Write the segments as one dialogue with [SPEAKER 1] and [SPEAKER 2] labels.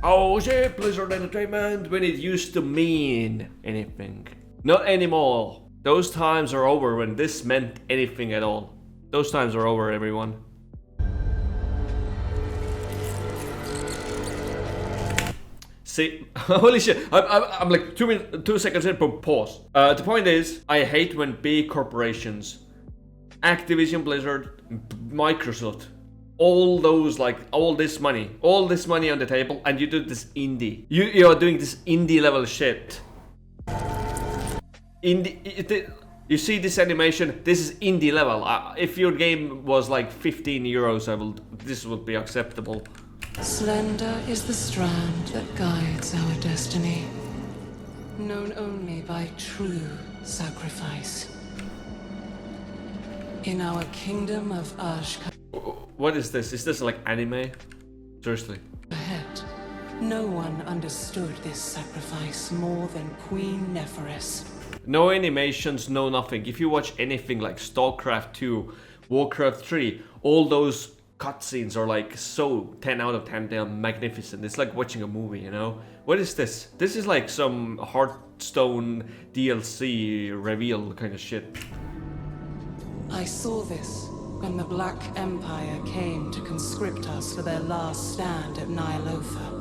[SPEAKER 1] Oh shit, Blizzard Entertainment, when it used to mean anything. Not anymore. Those times are over when this meant anything at all. Those times are over, everyone. See, holy shit, I'm like 2 seconds in, but pause. The point is, I hate when big corporations, Activision, Blizzard, Microsoft, all those, like, all this money on the table, and you do this indie. You are doing this indie level shit. You see this animation, this is indie level. If your game was like 15 euros, this would be acceptable.
[SPEAKER 2] Slender is the strand that guides our destiny, known only by true sacrifice. In our kingdom of Ashka.
[SPEAKER 1] What is this? Is this like anime? Seriously.
[SPEAKER 2] Ahead, no one understood this sacrifice more than Queen Neferis.
[SPEAKER 1] No animations, no nothing. If you watch anything like StarCraft 2, Warcraft 3, all those cutscenes are like so 10 out of 10. They are magnificent. It's like watching a movie, you know? What is this? This is like some Hearthstone DLC reveal kind of shit.
[SPEAKER 2] I saw this when the Black Empire came to conscript us for their last stand at Nyalotha.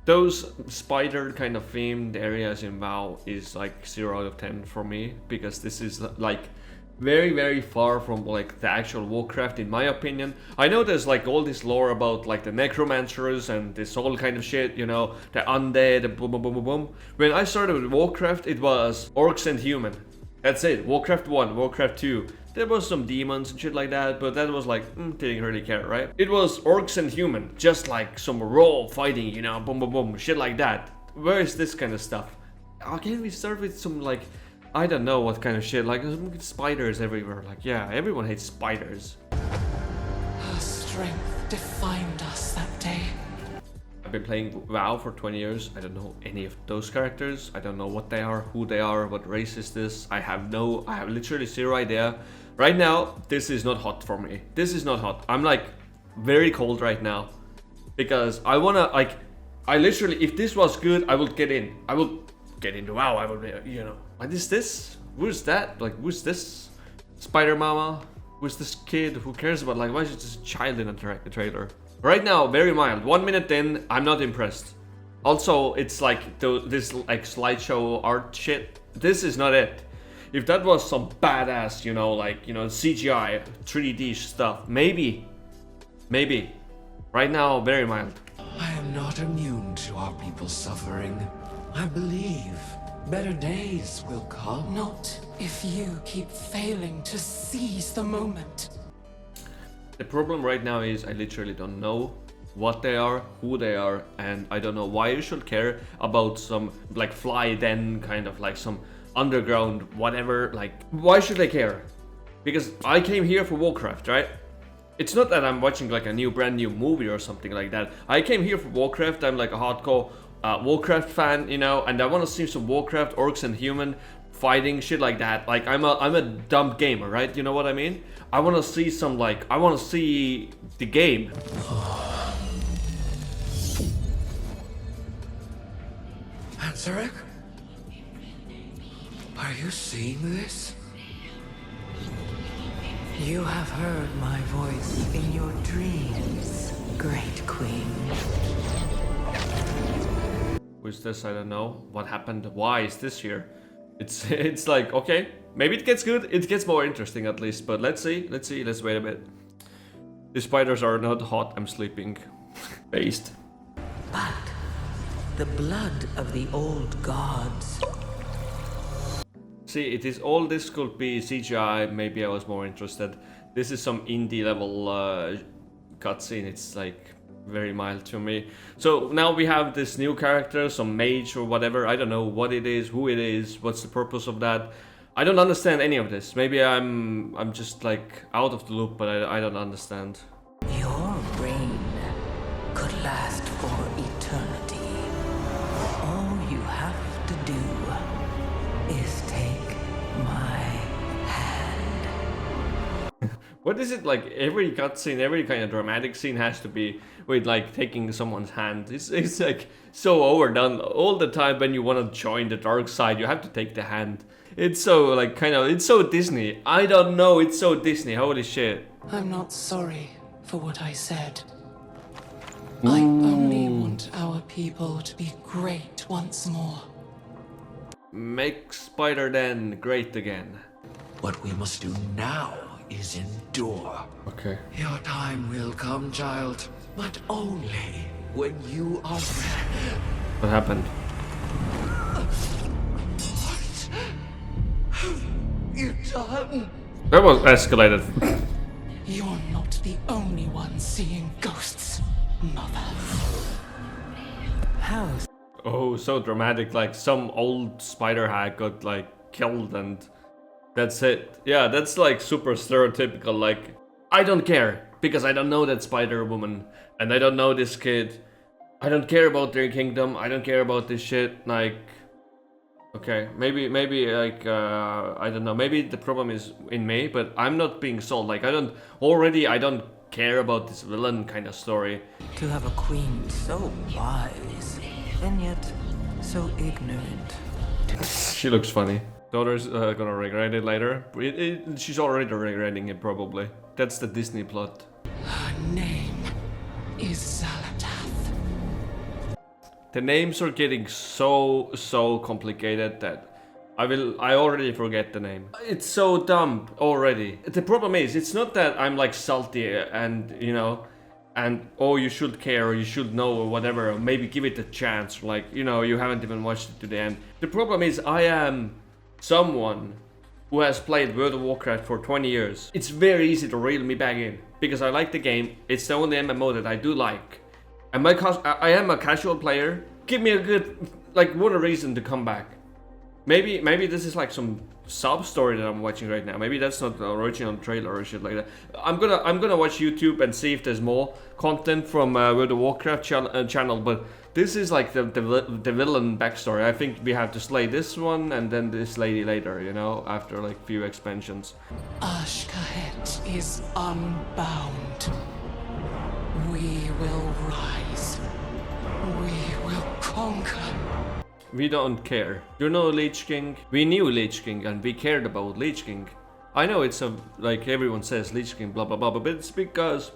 [SPEAKER 1] Those spider kind of themed areas in WoW is like 0 out of 10 for me, because this is like very, very far from like the actual Warcraft, in my opinion. I know there's like all this lore about like the necromancers and this whole kind of shit, you know, the undead, the boom, boom, boom, boom, boom. When I started with Warcraft, it was orcs and human. That's it. Warcraft 1, Warcraft 2. There was some demons and shit like that, but that was like, didn't really care, right? It was orcs and human, just like some raw fighting, you know, boom, boom, boom, shit like that. Where is this kind of stuff? How can we start with some like, I don't know what kind of shit, like spiders everywhere. Like, yeah, everyone hates spiders.
[SPEAKER 2] Her strength defined us that day.
[SPEAKER 1] I've been playing WoW for 20 years. I don't know any of those characters. I don't know what they are, who they are, what race is this. I have literally zero idea. Right now, this is not hot for me. This is not hot. I'm like very cold right now because I wanna like, I literally, if this was good, I would get in. I will get into WoW. I would be, you know, what is this? Who's that? Like, who's this? Spider Mama? Who's this kid? Who cares about, like, why is it just a child in a trailer? Right now, very mild. 1 minute in, I'm not impressed. Also, it's like this like slideshow art shit. This is not it. If that was some badass, you know, like, you know, CGI, 3D stuff, maybe. Right now, very mild.
[SPEAKER 3] I am not immune to our people's suffering. I believe better days will come.
[SPEAKER 2] Not if you keep failing to seize the moment.
[SPEAKER 1] The problem right now is I literally don't know what they are, who they are, and I don't know why you should care about some like fly den kind of like some underground whatever. Like, why should I care? Because I came here for Warcraft, right? It's not that I'm watching like a brand new movie or something like that. I came here for Warcraft. I'm like a hardcore Warcraft fan, you know, and I want to see some Warcraft, orcs and human fighting, shit like that. Like, I'm a dumb gamer, right? You know what I mean? I want to see some, like, I want to see the game.
[SPEAKER 3] Ansarek? Are you seeing this?
[SPEAKER 4] You have heard my voice in your dreams, Great Queen.
[SPEAKER 1] Who's this? I don't know. What happened? Why is this here? It's like, okay, maybe it gets good. It gets more interesting at least, but let's see. Let's wait a bit. The spiders are not hot. I'm sleeping. Based.
[SPEAKER 4] But the blood of the old gods.
[SPEAKER 1] See, it is all this could be CGI. Maybe I was more interested. This is some indie level cutscene. It's like very mild to me. So now we have this new character, some mage or whatever. I don't know what it is, who it is, what's the purpose of that. I don't understand any of this. Maybe I'm just like out of the loop, but I don't understand.
[SPEAKER 4] Your reign could last for eternity. All you have to do is take my hand.
[SPEAKER 1] What is it like? Every cutscene, every kind of dramatic scene has to be with like taking someone's hand. It's like so overdone all the time. When you want to join the dark side, you have to take the hand. It's so like kind of, it's so Disney. I don't know, it's so Disney. Holy shit.
[SPEAKER 2] I'm not sorry for what I said. I only want our people to be great once more.
[SPEAKER 1] Make Spider-Den great again.
[SPEAKER 3] What we must do now is endure.
[SPEAKER 1] Okay.
[SPEAKER 3] Your time will come, child, but only when you are ready.
[SPEAKER 1] What happened?
[SPEAKER 3] What have you done?
[SPEAKER 1] That was escalated.
[SPEAKER 2] You're not the only one seeing ghosts, Mother.
[SPEAKER 4] How?
[SPEAKER 1] Oh, so dramatic. Like some old spider hag got like killed and that's it. Yeah, that's like super stereotypical. Like, I don't care because I don't know that Spider Woman and I don't know this kid. I don't care about their kingdom. I don't care about this shit. Like, okay, maybe like I don't know. Maybe the problem is in me, but I'm not being sold. Like, I don't care about this villain kind of story.
[SPEAKER 4] To have a queen so wise, and yet so ignorant.
[SPEAKER 1] She looks funny. Daughter's gonna regret it later. She's already regretting it probably. That's the Disney plot.
[SPEAKER 2] Her name is Zalatath.
[SPEAKER 1] The names are getting so complicated that I already forget the name. It's so dumb already. The problem is, it's not that I'm like salty and you know, and oh you should care or you should know or whatever, or maybe give it a chance, like, you know, you haven't even watched it to the end. The problem is I am someone who has played World of Warcraft for 20 years. It's very easy to reel me back in because I like the game. It's the only MMO that I do like. And I am a casual player. Give me a good, like, one reason to come back. Maybe this is like some sub story that I'm watching right now. Maybe that's not the original trailer or shit like that. I'm gonna watch YouTube and see if there's more content from World of Warcraft channel. But this is like the villain backstory. I think we have to slay this one and then this lady later. You know, after like few expansions.
[SPEAKER 2] Ashkahet is unbound. We will rise. We will conquer.
[SPEAKER 1] We don't care. You know Lich King? We knew Lich King and we cared about Lich King. I know it's a, like everyone says Lich King blah blah blah, but it's because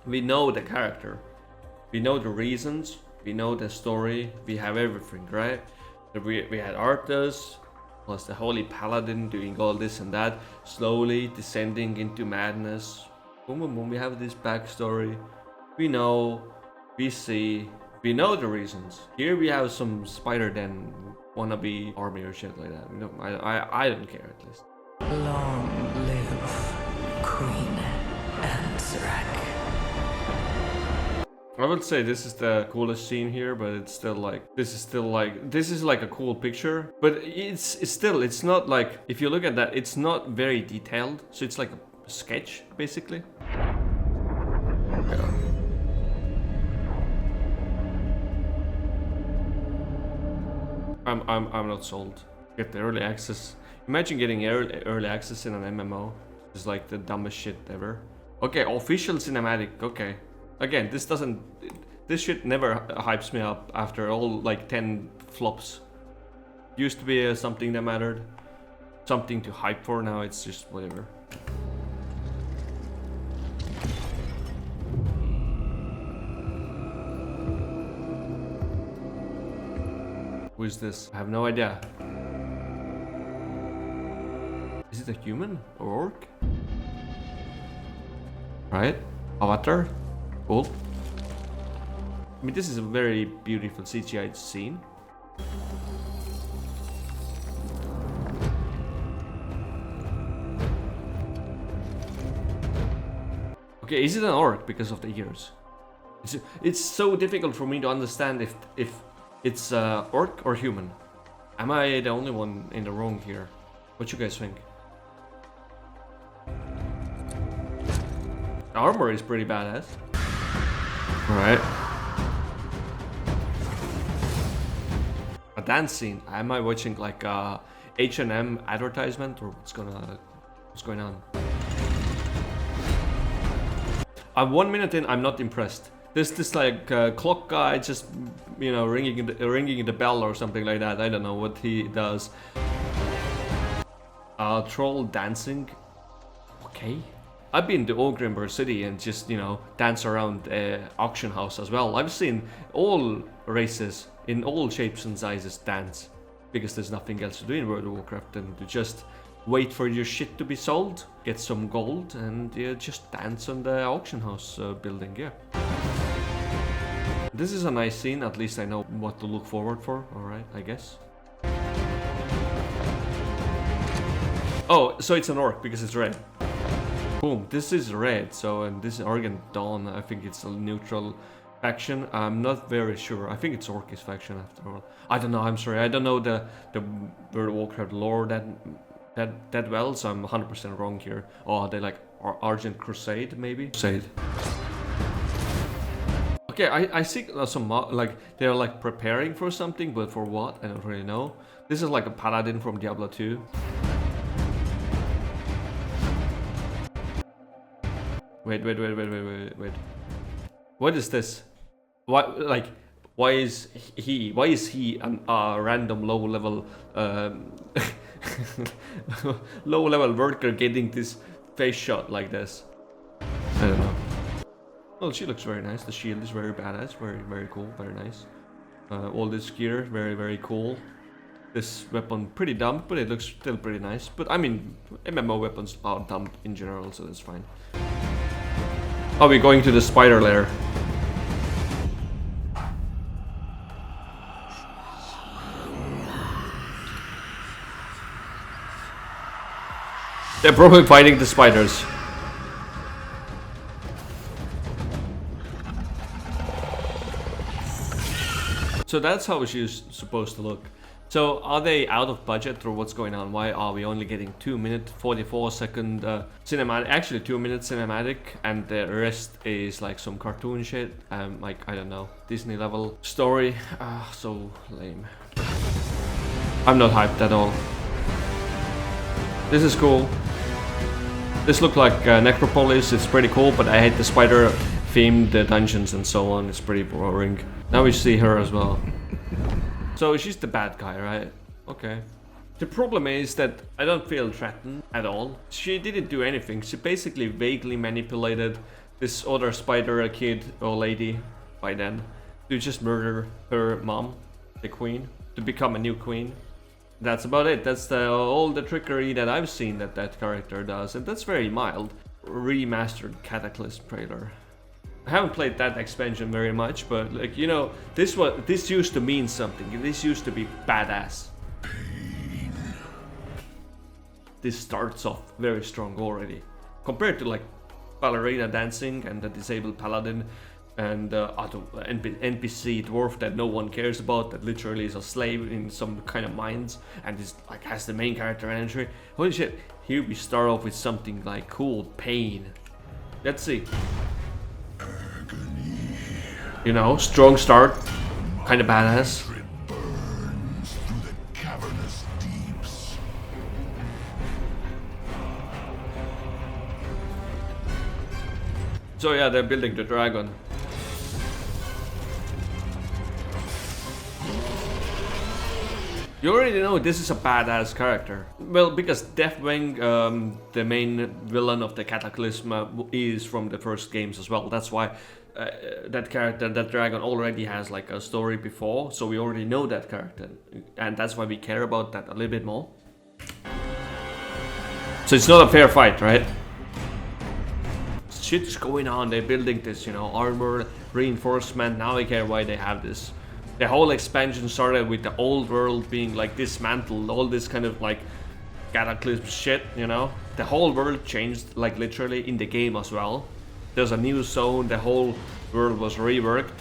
[SPEAKER 1] we know the character. We know the reasons, we know the story, we have everything, right? We had Arthas, plus the Holy Paladin doing all this and that, slowly descending into madness. Boom boom boom, we have this backstory. We know, we see, we know the reasons. Here we have some Spider-Den wannabe army or shit like that. No, I don't care at least.
[SPEAKER 4] Long live Queen Ansrak.
[SPEAKER 1] I would say this is the coolest scene here, but it's still like, this is like a cool picture, but it's not like, if you look at that, it's not very detailed, so it's like a sketch basically. Yeah. I'm not sold. Get the early access. Imagine getting early access in an MMO. It's like the dumbest shit ever. Okay, official cinematic. Okay. Again, this shit never hypes me up after all like 10 flops. Used to be something that mattered. Something to hype for, now it's just whatever. Who is this? I have no idea. Is it a human or orc? Right? Avatar? Cool. I mean, this is a very beautiful CGI scene. Okay, is it an orc because of the ears? It's so difficult for me to understand if it's orc or human. Am I the only one in the wrong here? What you guys think? The armor is pretty badass. Alright. A dance scene. Am I watching like a H&M advertisement or what's going on? I'm 1 minute in, I'm not impressed. There's this like clock guy just, you know, ringing the bell or something like that. I don't know what he does. Troll dancing. Okay. I've been to Ogrimber City and just, you know, dance around auction house as well. I've seen all races in all shapes and sizes dance. Because there's nothing else to do in World of Warcraft than to just wait for your shit to be sold, get some gold, and just dance on the auction house building, yeah. This is a nice scene, at least I know what to look forward for, alright, I guess. Oh, so it's an orc because it's red. Boom, this is red, so and this is Argent Dawn, I think it's a neutral faction. I'm not very sure. I think it's Orcish faction after all. I don't know, I'm sorry. I don't know the World of Warcraft lore that well, so I'm 100% wrong here. Oh, they like Argent Crusade, maybe? Crusade. Okay, I see some like they're like preparing for something, but for what? I don't really know. This is like a paladin from Diablo 2. Wait. What is this? Why is he a random low level low level worker getting this face shot like this? I don't know. Well, she looks very nice. The shield is very badass, very cool, very nice. All this gear, very cool. This weapon pretty dumb, but it looks still pretty nice. But I mean, MMO weapons are dumb in general, so that's fine. Are we going to the spider lair? They're probably fighting the spiders. So that's how she's supposed to look. So are they out of budget or what's going on? Why are we only getting 2-minute 44-second cinematic? Actually 2-minute cinematic, and the rest is like some cartoon shit. Like I don't know, Disney level story. So lame. I'm not hyped at all. This is cool. This looked like Necropolis. It's pretty cool, but I hate the spider themed dungeons and so on. It's pretty boring. Now we see her as well. So she's the bad guy, right? Okay. The problem is that I don't feel threatened at all. She didn't do anything. She basically vaguely manipulated this other spider kid or lady by then to just murder her mom, the queen, to become a new queen. That's about it. That's all the trickery that I've seen that character does, and that's very mild. Remastered Cataclysm trailer. I haven't played that expansion very much, but like, you know, this used to mean something. This used to be badass. Pain. This starts off very strong already, compared to like ballerina dancing and the disabled paladin and other NPC dwarf that no one cares about, that literally is a slave in some kind of mines and is like has the main character energy. Holy shit! Here we start off with something like cool pain. Let's see. You know, strong start, kind of badass.
[SPEAKER 3] Burns through the cavernous deeps.
[SPEAKER 1] So yeah, they're building the dragon. You already know this is a badass character. Well, because Deathwing, the main villain of the Cataclysm, is from the first games as well. That's why that character, that dragon, already has like a story before. So we already know that character. And that's why we care about that a little bit more. So it's not a fair fight, right? Shit's going on. They're building this, you know, armor, reinforcement. Now I care why they have this. The whole expansion started with the old world being like dismantled, all this kind of like Cataclysm shit, you know? The whole world changed, like literally in the game as well. There's a new zone, the whole world was reworked.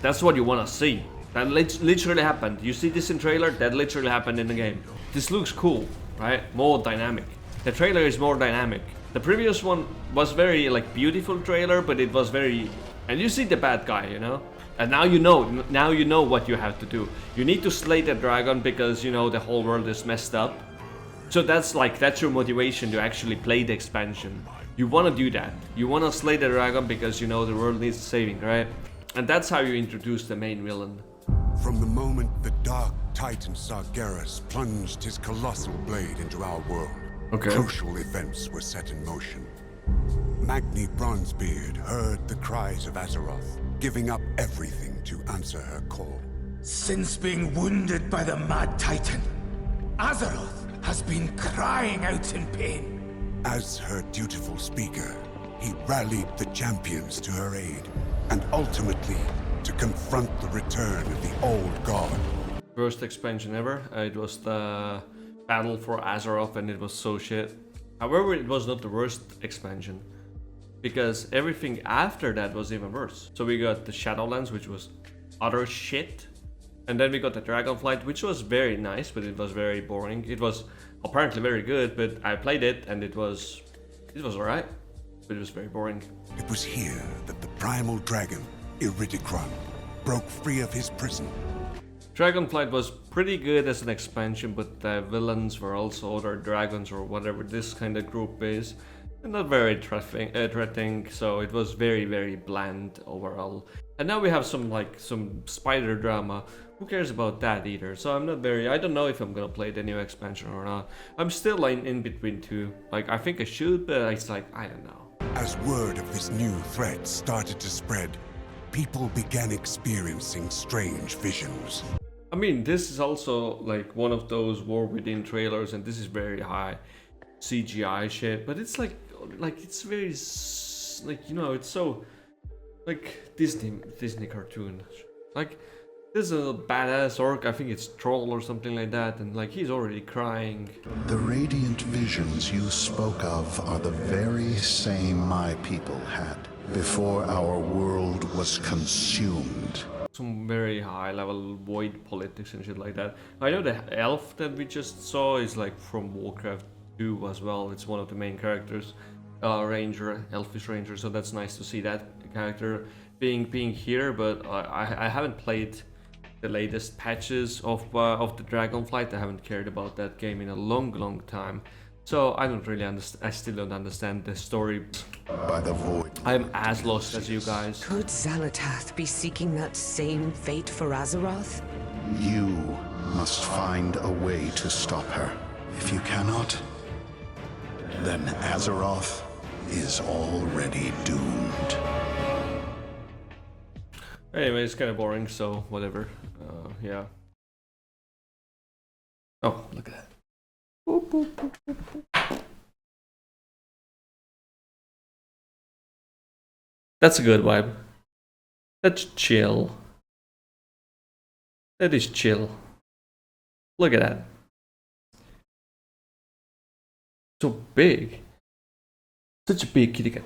[SPEAKER 1] That's what you wanna see. That literally happened. You see this in trailer? That literally happened in the game. This looks cool, right? More dynamic. The trailer is more dynamic. The previous one was very like beautiful trailer, but it was very... And you see the bad guy, you know? And now you know what you have to do. You need to slay the dragon because, you know, the whole world is messed up. So that's your motivation to actually play the expansion. You want to do that. You want to slay the dragon because you know the world needs saving, right? And that's how you introduce the main villain.
[SPEAKER 5] From the moment the Dark Titan Sargeras plunged his colossal blade into our world, crucial events were set in motion. Magni Bronzebeard heard the cries of Azeroth, giving up everything to answer her call.
[SPEAKER 6] Since being wounded by the Mad Titan, Azeroth has been crying out in pain.
[SPEAKER 5] As her dutiful speaker, he rallied the champions to her aid, and ultimately to confront the return of the old god.
[SPEAKER 1] Worst expansion ever. It was the battle for Azeroth and it was so shit. However, it was not the worst expansion, because everything after that was even worse. So we got the Shadowlands, which was utter shit. And then we got the Dragonflight, which was very nice, but it was very boring. It was apparently very good, but I played it and it was alright, but it was very boring.
[SPEAKER 5] It was here that the primal dragon, Iridikron, broke free of his prison.
[SPEAKER 1] Dragonflight was pretty good as an expansion, but the villains were also other dragons or whatever this kind of group is. And not very threatening, so it was very, very bland overall. And now we have some spider drama. Who cares about that either? So I'm not very, I don't know if I'm gonna play the new expansion or not. I'm still in between two. Like, I think I should, but it's like, I don't know.
[SPEAKER 5] As word of this new threat started to spread, people began experiencing strange visions.
[SPEAKER 1] I mean, this is also like one of those War Within trailers, and this is very high CGI shit, but it's like it's very like, you know, it's so like Disney cartoon. Like, this is a badass orc, I think it's Troll or something like that, and like he's already crying.
[SPEAKER 7] The radiant visions you spoke of are the very same my people had before our world was consumed.
[SPEAKER 1] Some very high level void politics and shit like that. I know the elf that we just saw is like from Warcraft 2 as well. It's one of the main characters, ranger, elfish ranger. So that's nice to see that character being here. But I haven't played the latest patches of the Dragonflight. I haven't cared about that game in a long time. So I don't really understand. I still don't understand the story.
[SPEAKER 7] By the void.
[SPEAKER 1] I'm as lost as you guys.
[SPEAKER 8] Could Xalatath be seeking that same fate for Azeroth?
[SPEAKER 7] You must find a way to stop her. If you cannot, then Azeroth is already doomed.
[SPEAKER 1] Anyway, it's kind of boring, so whatever. Yeah. Oh, look at that. Boop, boop, boop, boop, boop. That's a good vibe. That's chill. That is chill. Look at that. So big. Such a big kitty cat.